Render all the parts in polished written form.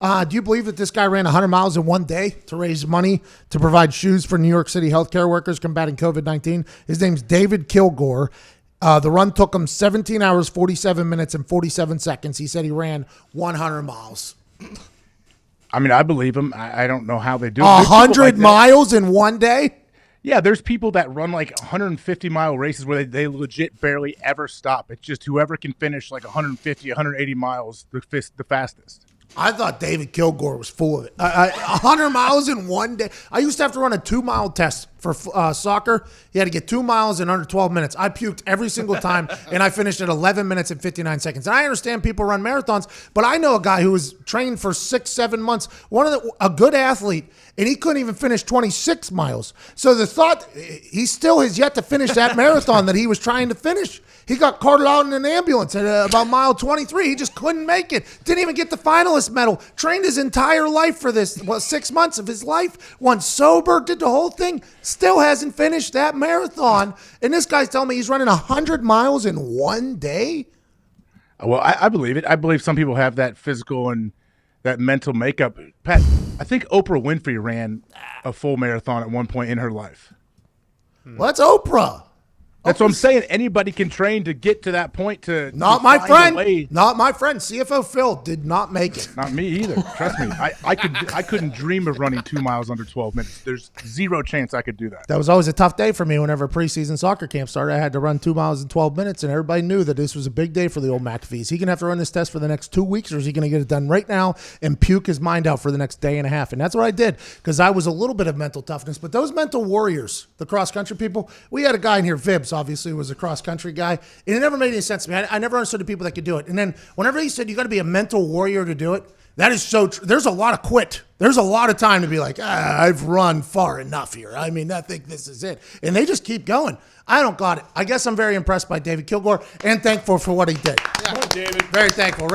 Do you believe that this guy ran 100 miles in one day to raise money to provide shoes for New York City healthcare workers combating COVID-19? His name's David Kilgore. The run took him 17 hours, 47 minutes, and 47 seconds. He said he ran 100 miles. I mean, I believe him. I don't know how they do it. 100 miles in one day? Yeah, there's people that run like 150-mile races where they legit barely ever stop. It's just whoever can finish like 150, 180 miles the fastest. I thought David Kilgore was full of it. 100 miles in one day. I used to have to run a 2-mile test for soccer. You had to get 2 miles in under 12 minutes. I puked every single time, and I finished at 11 minutes and 59 seconds. And I understand people run marathons, but I know a guy who was trained for 6-7 months, a good athlete, and he couldn't even finish 26 miles. So the thought, he still has yet to finish that marathon that he was trying to finish. He got carted out in an ambulance at about mile 23. He just couldn't make it. Didn't even get the finalist medal. Trained his entire life for this. 6 months of his life. Went sober, did the whole thing. Still hasn't finished that marathon. And this guy's telling me he's running 100 miles in one day? Well, I believe it. I believe some people have that physical and that mental makeup. Pat, I think Oprah Winfrey ran a full marathon at one point in her life. Well, that's Oprah. That's what I'm saying. Anybody can train to get to that point. Not my friend. Not my friend. CFO Phil did not make it. Not me either. Trust me. I couldn't dream of running 2 miles under 12 minutes. There's zero chance I could do that. That was always a tough day for me whenever preseason soccer camp started. I had to run 2 miles in 12 minutes, and everybody knew that this was a big day for the old McAfee. Is he going to have to run this test for the next 2 weeks, or is he going to get it done right now and puke his mind out for the next day and a half? And that's what I did, because I was a little bit of mental toughness. But those mental warriors, the cross-country people, we had a guy in here, Vibbs, obviously, was a cross-country guy, and it never made any sense to me. I never understood the people that could do it. And then whenever he said you got to be a mental warrior to do it, that is so true. There's a lot of quit. There's a lot of time to be like, I've run far enough here. I mean, I think this is it. And they just keep going. I don't got it. I guess I'm very impressed by David Kilgore and thankful for what he did. Come on, David. Very thankful.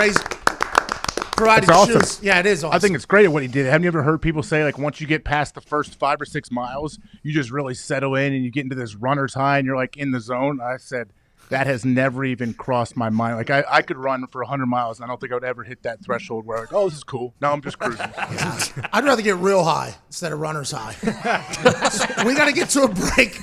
Provided awesome. shoes. Yeah, it is awesome. I think it's great at what he did. Haven't you ever heard people say, like, once you get past the first 5 or 6 miles, you just really settle in and you get into this runner's high and you're, like, in the zone? I said, that has never even crossed my mind. Like, I could run for 100 miles, and I don't think I would ever hit that threshold where, like, oh, this is cool. Now I'm just cruising. I'd rather get real high instead of runner's high. We got to get to a break.